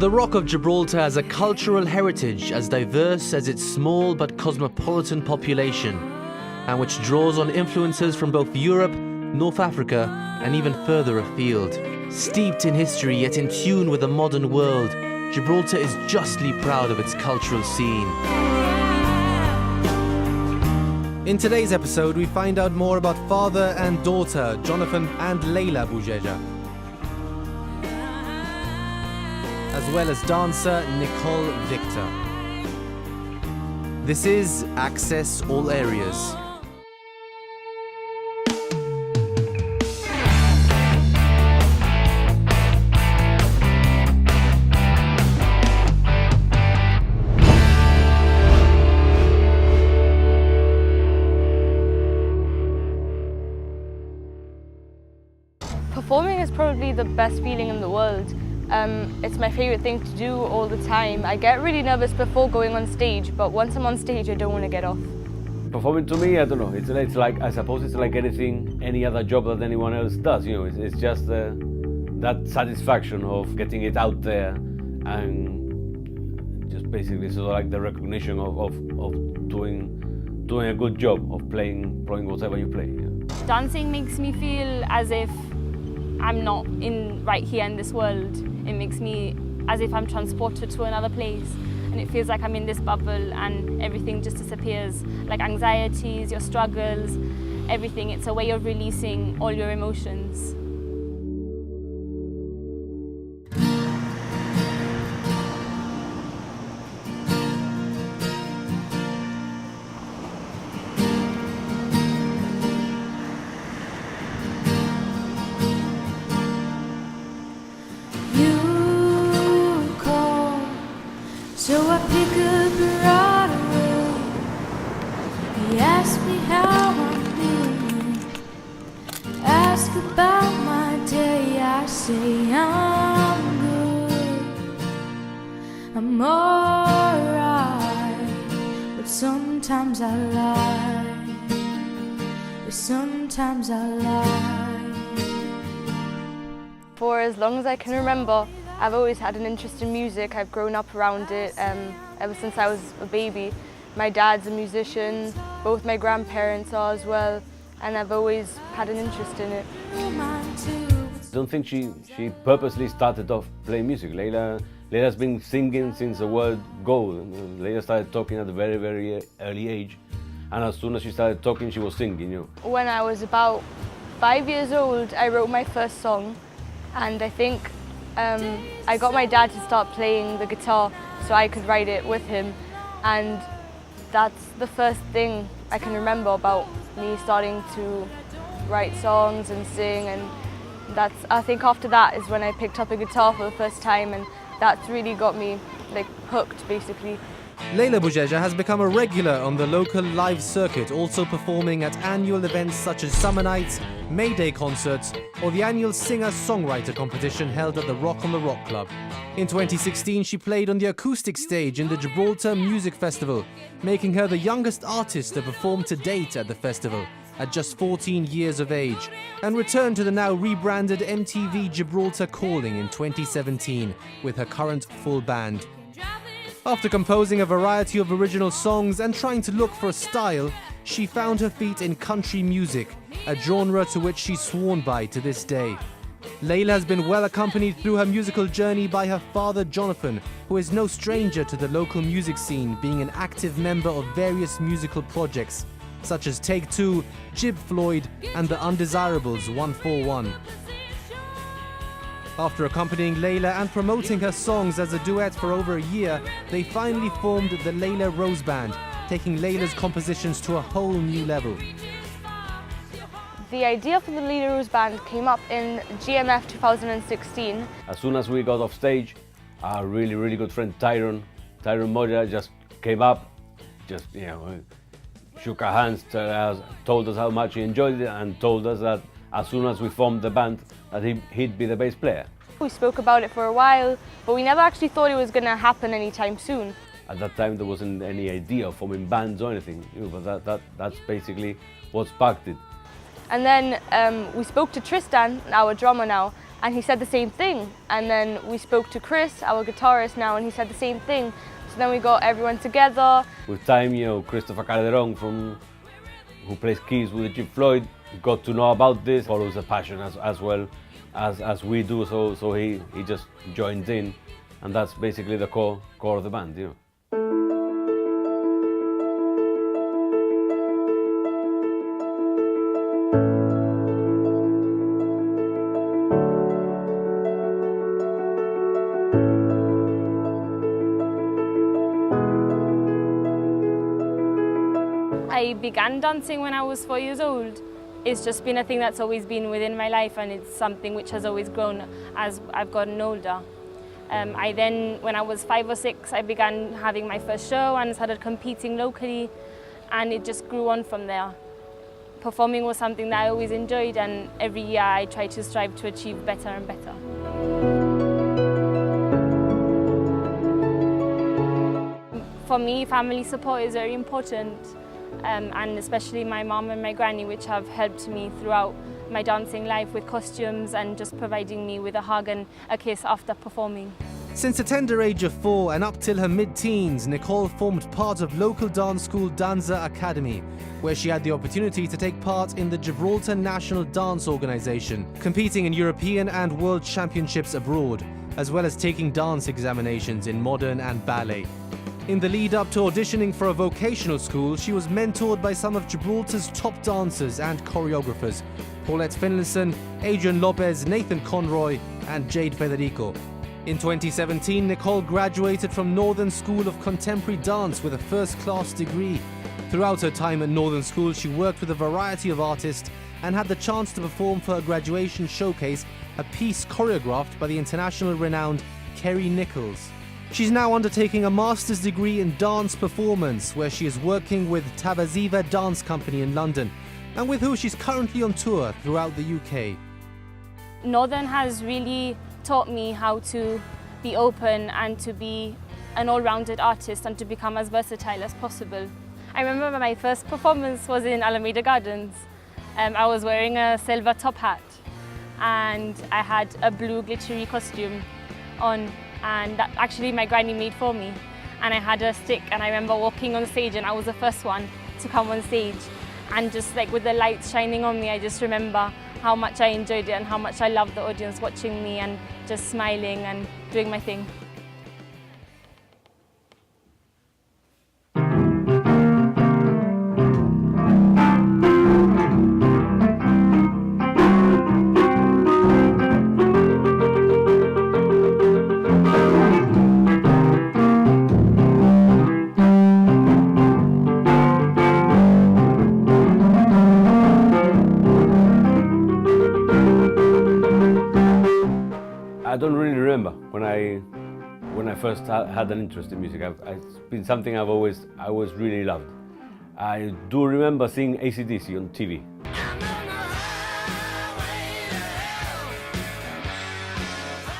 The Rock of Gibraltar has a cultural heritage as diverse as its small but cosmopolitan population, and which draws on influences from both Europe, North Africa, and even further afield. Steeped in history yet in tune with the modern world, Gibraltar is justly proud of its cultural scene. In today's episode, we find out more about father and daughter, Jonathan and Leila Bougeja, as well as dancer Nicole Victor. This is Access All Areas. Performing is probably the best feeling in the world. It's my favourite thing to do all the time. I get really nervous before going on stage, but once I'm on stage, I don't want to get off. Performing to me, I don't know, it's like, I suppose it's like anything, any other job that anyone else does, you know, it's just that satisfaction of getting it out there and just basically sort of like the recognition of doing a good job, of playing whatever you play. Yeah. Dancing makes me feel as if I'm not right here in this world. It makes me as if I'm transported to another place, and it feels like I'm in this bubble and everything just disappears, like anxieties, your struggles, everything. It's a way of releasing all your emotions. So I pick up right away. He asked me how I'm feeling, ask about my day. I say I'm good, I'm alright, but sometimes I lie, sometimes I lie. For as long as I can remember, I've always had an interest in music. I've grown up around it ever since I was a baby. My dad's a musician, both my grandparents are as well, and I've always had an interest in it. I don't think she purposely started off playing music. Leila's been singing since the word go. Leila started talking at a very, very early age, and as soon as she started talking, she was singing. You know. When I was about 5 years old, I wrote my first song, and I think I got my dad to start playing the guitar so I could write it with him, and that's the first thing I can remember about me starting to write songs and sing, and I think after that is when I picked up a guitar for the first time, and that's really got me like hooked basically. Leila Bougeja has become a regular on the local live circuit, also performing at annual events such as Summer Nights, May Day concerts, or the annual singer-songwriter competition held at the Rock on the Rock Club. In 2016, she played on the acoustic stage in the Gibraltar Music Festival, making her the youngest artist to perform to date at the festival, at just 14 years of age, and returned to the now rebranded MTV Gibraltar Calling in 2017 with her current full band. After composing a variety of original songs and trying to look for a style, she found her feet in country music, a genre to which she's sworn by to this day. Leila has been well accompanied through her musical journey by her father Jonathan, who is no stranger to the local music scene, being an active member of various musical projects, such as Take Two, Jib Floyd, and the Undesirables 141. After accompanying Leila and promoting her songs as a duet for over a year, they finally formed the Leila Rose Band, taking Leila's compositions to a whole new level. The idea for the Leila Rose Band came up in GMF 2016. As soon as we got off stage, our really, really good friend Tyrone Moja just came up, just, you know, shook our hands, told us how much he enjoyed it, and told us that as soon as we formed the band, that he'd be the bass player. We spoke about it for a while, but we never actually thought it was going to happen anytime soon. At that time, there wasn't any idea of forming bands or anything, you know, but that's basically what sparked it. And then we spoke to Tristan, our drummer now, And he said the same thing. And then we spoke to Chris, our guitarist now, and he said the same thing. So then we got everyone together. With time, you know, Christopher Calderon, who plays keys with the Chip Floyd, got to know about this, follows the passion as well as we do, so he just joins in, and that's basically the core of the band, you know. I began dancing when I was 4 years old. It's just been a thing that's always been within my life, and it's something which has always grown as I've gotten older. I then, when I was 5 or 6, I began having my first show and started competing locally, and it just grew on from there. Performing was something that I always enjoyed, and every year I try to strive to achieve better and better. For me, family support is very important. And especially my mom and my granny, which have helped me throughout my dancing life with costumes and just providing me with a hug and a kiss after performing. Since a tender age of 4 and up till her mid-teens, Nicole formed part of local dance school Danza Academy, where she had the opportunity to take part in the Gibraltar National Dance Organisation, competing in European and World Championships abroad, as well as taking dance examinations in modern and ballet. In the lead up to auditioning for a vocational school, she was mentored by some of Gibraltar's top dancers and choreographers, Paulette Finlayson, Adrian Lopez, Nathan Conroy and Jade Federico. In 2017, Nicole graduated from Northern School of Contemporary Dance with a first-class degree. Throughout her time at Northern School, she worked with a variety of artists and had the chance to perform for her graduation showcase, a piece choreographed by the internationally renowned Kerry Nichols. She's now undertaking a master's degree in dance performance, where she is working with Tabaziva Dance Company in London, and with who she's currently on tour throughout the UK. Northern has really taught me how to be open and to be an all-rounded artist and to become as versatile as possible. I remember my first performance was in Alameda Gardens. I was wearing a silver top hat and I had a blue glittery costume on, and that actually my granny made for me. And I had a stick, and I remember walking on stage and I was the first one to come on stage. And just like with the lights shining on me, I just remember how much I enjoyed it and how much I loved the audience watching me and just smiling and doing my thing. I don't really remember when I first had an interest in music. It's been something I've always really loved. I do remember seeing AC/DC on TV.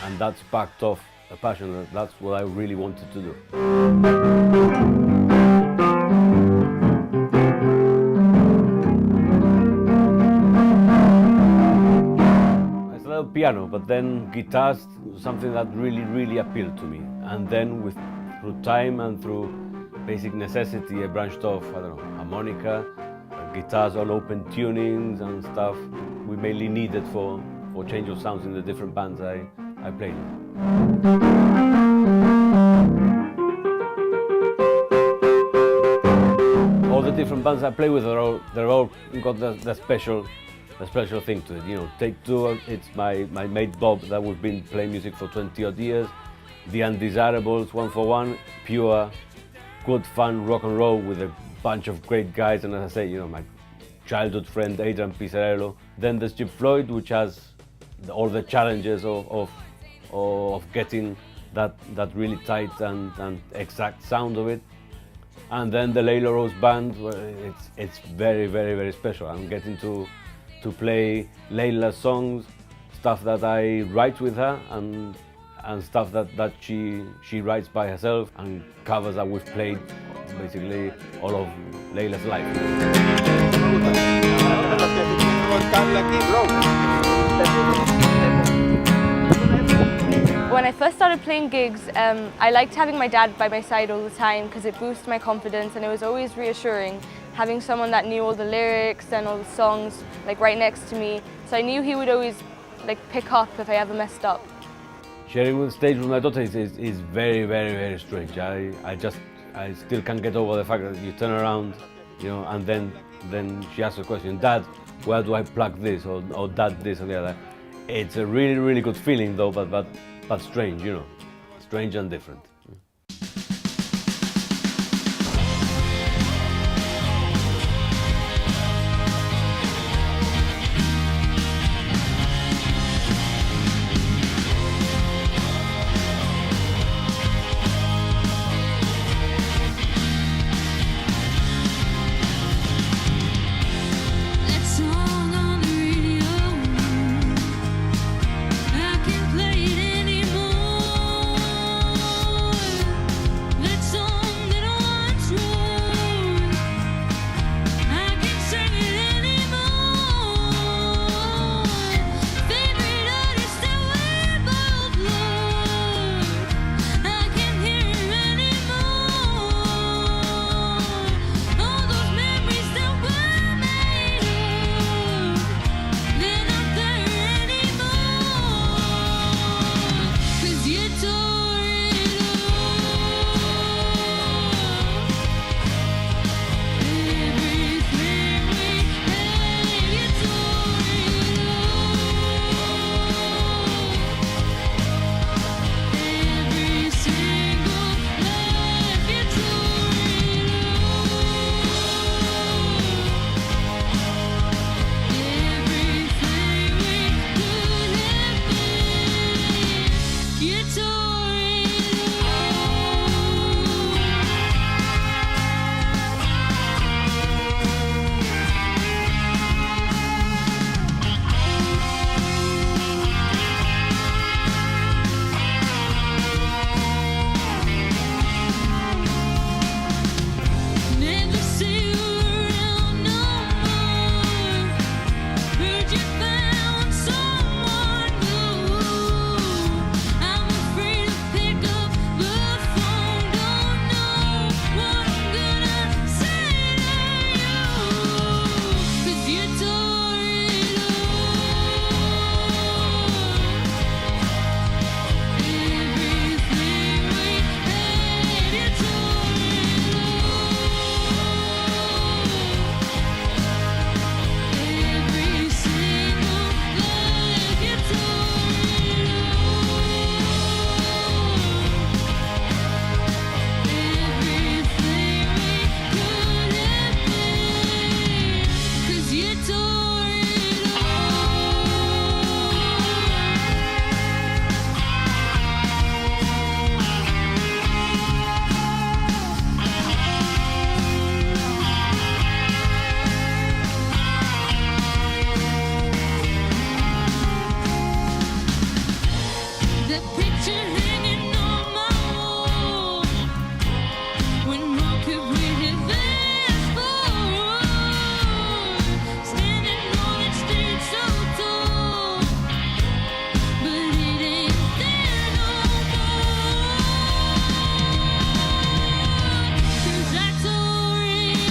And that sparked off a passion. That's what I really wanted to do. Piano, but then guitars, something that really appealed to me. And then through time and through basic necessity, I branched off, I don't know, harmonica, guitars on open tunings and stuff we mainly needed for change of sounds in the different bands I played. All the different bands I play with, they're all got the special thing to it. You know, Take Two, it's my mate Bob that we've been playing music for 20 odd years. The Undesirables, 141, pure, good fun rock and roll with a bunch of great guys, and as I say, you know, my childhood friend Adrian Pizzarello. Then there's Chip Floyd, which has all the challenges of getting that really tight and exact sound of it. And then the Layla Rose Band, where it's very special. I'm getting to play Layla's songs, stuff that I write with her, and stuff that she writes by herself, and covers that we've played basically all of Layla's life. When I first started playing gigs, I liked having my dad by my side all the time because it boosted my confidence, and it was always reassuring having someone that knew all the lyrics and all the songs like right next to me. So I knew he would always like pick up if I ever messed up. Sharing the stage with my daughter is very, very, very strange. I still can't get over the fact that you turn around, you know, and then she asks a question, Dad, where do I plug this, or Dad this or the other. It's a really, really good feeling though, but strange, you know, strange and different. That song on the radio, I can't play it anymore. That song that I once wrote, I can't sing it anymore. Favorite artist that we both loved, I can't hear him anymore. All those memories that were made of, they're not there anymore. 'Cause you tore it everything we had, you tore it every single life, you tore it everything we could have been, you tore it Never see you around no more. Heard you found someone new. I'm afraid to pick up the phone. Don't know what I'm gonna say to you. 'Cause you tore it everything we had, you tore every single life, you tore everything we could have been. 'Cause you tore it The picture hanging on my wall, when more could we have asked for? Standing on that stage so tall, but it ain't there no more. 'Cause I tore it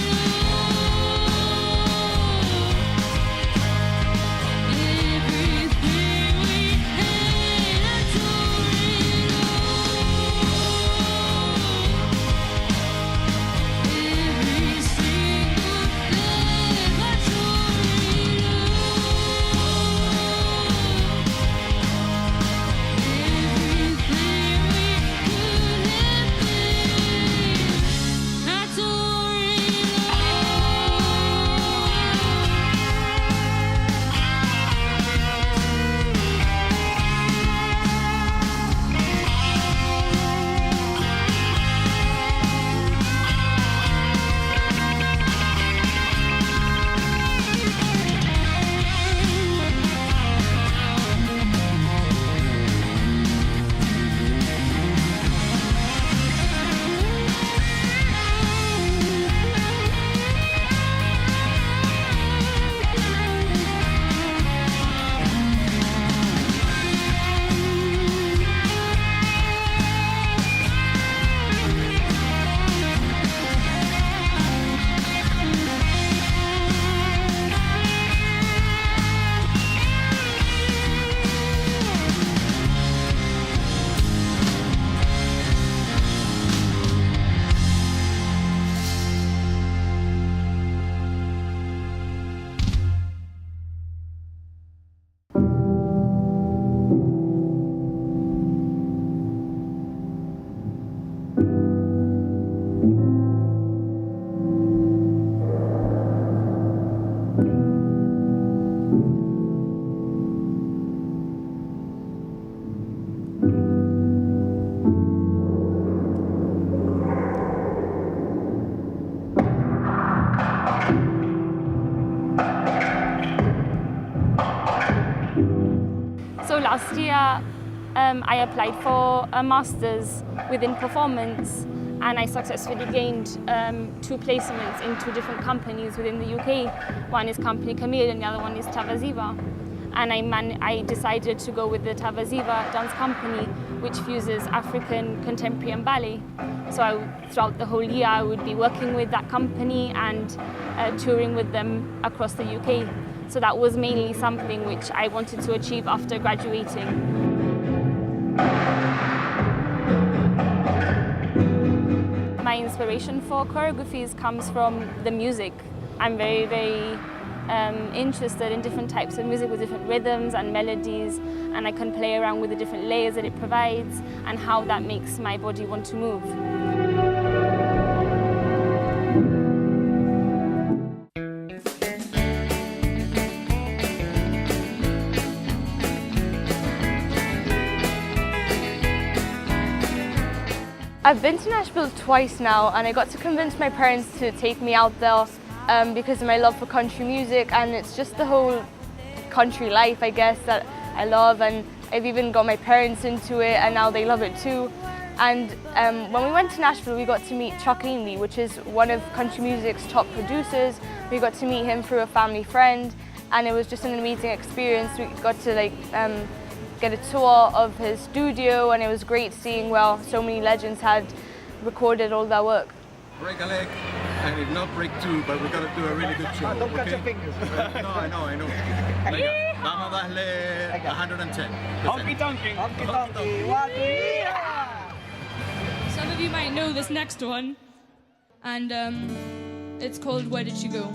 everything we had, I tore it last year I applied for a master's within performance, and I successfully gained 2 placements in 2 different companies within the UK. One is Company Camille and the other one is Tavaziva. And I decided to go with the Tavaziva dance company, which fuses African, contemporary and ballet. So throughout the whole year I would be working with that company and touring with them across the UK. So that was mainly something which I wanted to achieve after graduating. My inspiration for choreographies comes from the music. I'm very, very interested in different types of music with different rhythms and melodies, and I can play around with the different layers that it provides and how that makes my body want to move. I've been to Nashville twice now, and I got to convince my parents to take me out there because of my love for country music, and it's just the whole country life, I guess, that I love, and I've even got my parents into it and now they love it too. And when we went to Nashville, we got to meet Chuck Ainley, which is one of country music's top producers. We got to meet him through a family friend, and it was just an amazing experience. We got to get a tour of his studio, and it was great seeing where so many legends had recorded all their work. Break a leg, and if not break 2, but we gotta do a really good show. Don't cut your fingers. No, I know. Venga, vamos a darle 110. Honky tonky. Honky tonky. 1, 2, yeah! Some of you might know this next one, and it's called Where Did She Go?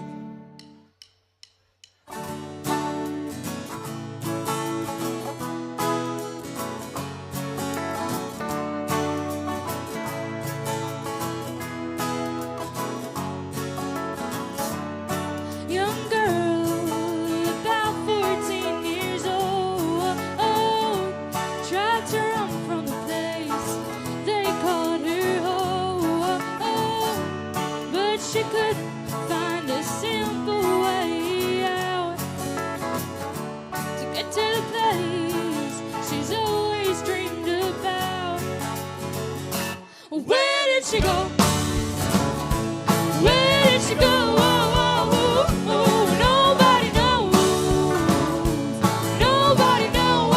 Young girl, about 14 years old, tried to run from the place they called her home, but she couldn't find a simple way out to get to the place she's always dreamed about. Where did she go? Where did she go? Nobody knows. Nobody knows.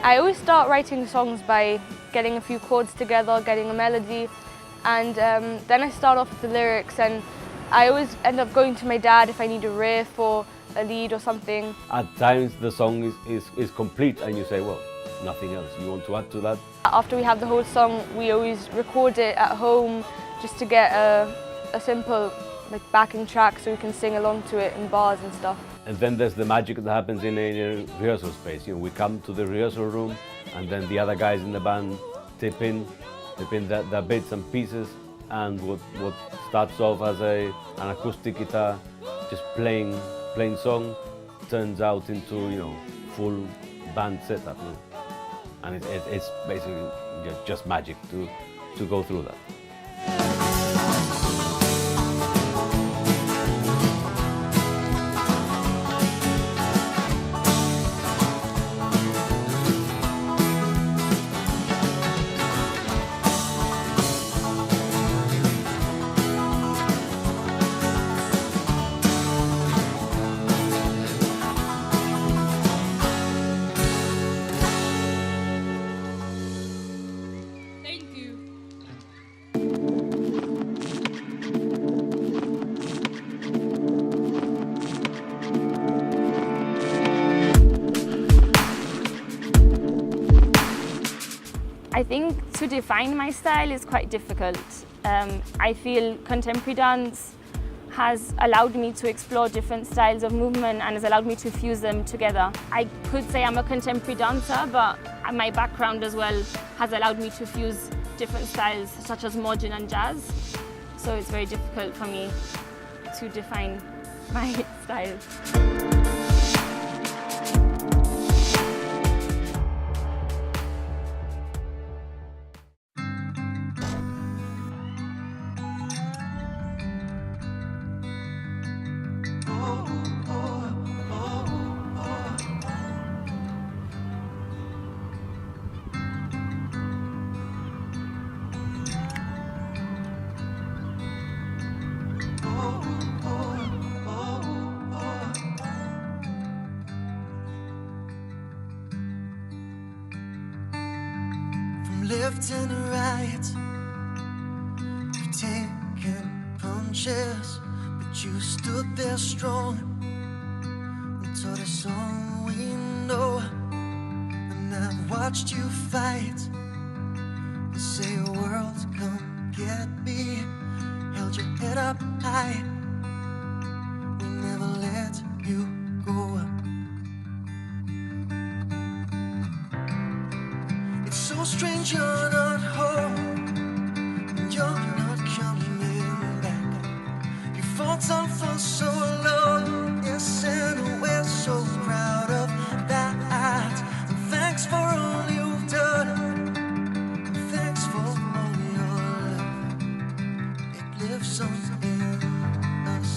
I always start writing songs by getting a few chords together, getting a melody, and then I start off with the lyrics, and I always end up going to my dad if I need a riff or a lead or something. At times the song is complete and you say, well, nothing else. You want to add to that? After we have the whole song, we always record it at home just to get a simple backing track so we can sing along to it in bars and stuff. And then there's the magic that happens in a rehearsal space. You know, we come to the rehearsal room, and then the other guys in the band tip in the bits and pieces, and what starts off as an acoustic guitar, just playing song, turns out into full band setup. And it's basically just magic to go through that. Thank you. I think to define my style is quite difficult. I feel contemporary dance has allowed me to explore different styles of movement and has allowed me to fuse them together. I could say I'm a contemporary dancer, but my background as well has allowed me to fuse different styles such as modern and jazz. So it's very difficult for me to define my style. Oh, left and right. You've taken punches, but you stood there strong and taught us all we know. And I've watched you fight. You say, world, come get me. Held your head up high. We never let you go. It's so strange you're not home, and you're not coming back. You fought on for so long, yes, and we're so proud of that. And thanks for all you've done, and thanks for all your love. It lives on in us.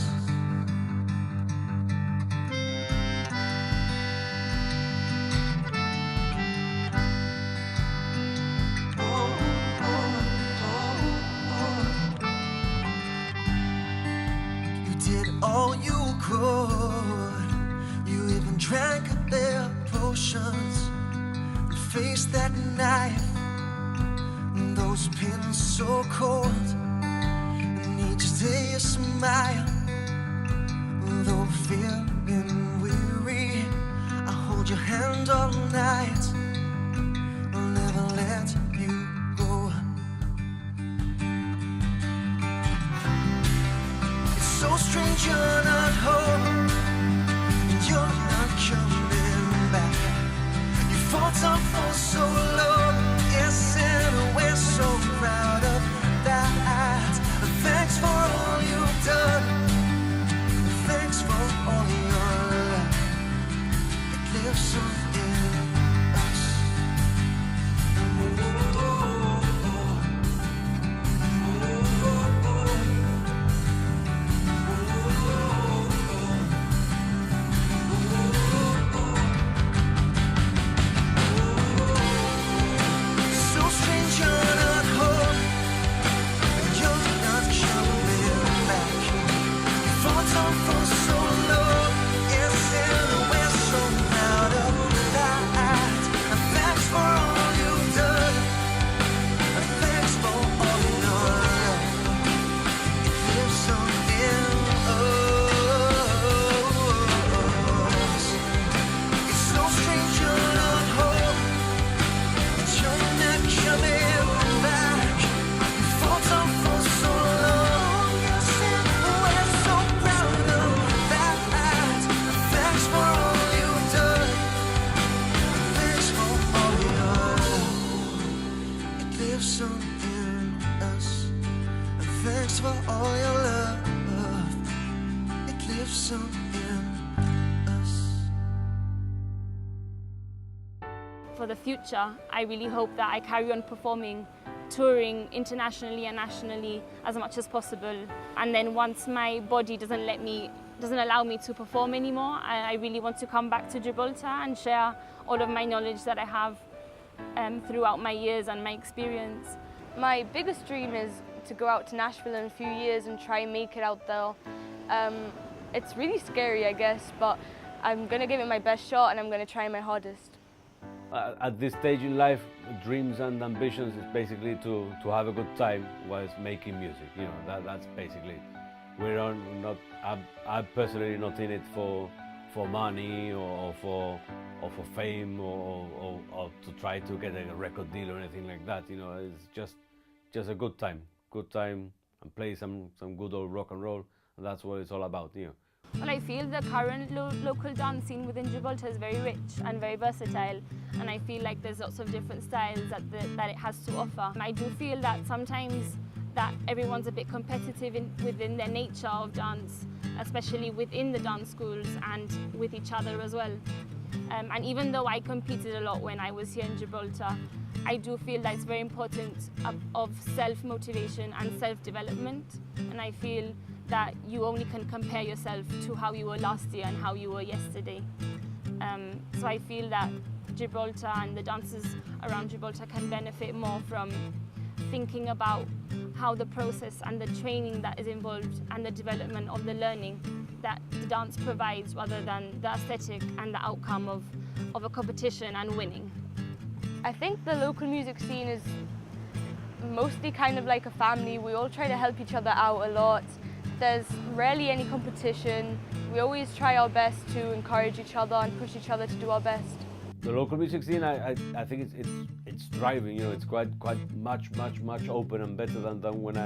You did all you could. You even drank their potions and faced that knife and those pins so cold. And each day you smile, though feeling weary. I hold your hand all night. I'll never let you go. It's so strange you're not home, and you're not coming back. You fought on for so long, yes, and we're so proud of that. And thanks for all you've done, and thanks for all your love. It lives on in us. So strange you're not home, and you're not coming back. You fought on for so long, yes, and we're so proud of that. And thanks for all you've done, and thanks for all your love. It lives on in us. It's so strange you're not home, and you're not coming back. You fought on for so long, yes, and we're so proud of that. Thanks for all you've done, and thanks for all your love. It lives on in us. And thanks for all your love. It lives on in us. For the future, I really hope that I carry on performing, touring internationally and nationally as much as possible. And then once my body doesn't allow me to perform anymore, I really want to come back to Gibraltar and share all of my knowledge that I have throughout my years and my experience. My biggest dream is to go out to Nashville in a few years and try and make it out there. It's really scary, I guess, but I'm going to give it my best shot and I'm going to try my hardest. At this stage in life, dreams and ambitions is basically to have a good time whilst making music. You know, that's basically. I'm personally not in it for money or for fame or to try to get a record deal or anything like that. You know, it's just a good time and play some good old rock and roll, and that's what it's all about. You know. Well, I feel the current local dance scene within Gibraltar is very rich and very versatile, and I feel like there's lots of different styles that it has to offer. I do feel that sometimes that everyone's a bit competitive within their nature of dance, especially within the dance schools and with each other as well. And even though I competed a lot when I was here in Gibraltar, I do feel that it's very important of self-motivation and self-development, and I feel that you only can compare yourself to how you were last year and how you were yesterday. So I feel that Gibraltar and the dancers around Gibraltar can benefit more from thinking about how the process and the training that is involved and the development of the learning that the dance provides rather than the aesthetic and the outcome of a competition and winning. I think the local music scene is mostly kind of like a family. We all try to help each other out a lot. There's rarely any competition. We always try our best to encourage each other and push each other to do our best. The local music scene, I think it's thriving. You know, it's quite much open and better than when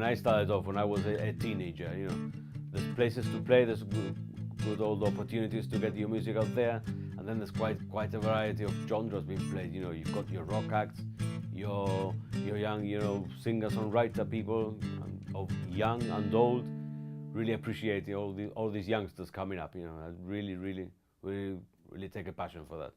I started off, when I was a teenager. You know, there's places to play, there's good old opportunities to get your music out there, and then there's quite a variety of genres being played. You know, you've got your rock acts, your young, you know, singer-songwriter people, of young and old. Really appreciate all these youngsters coming up. You know, I really take a passion for that.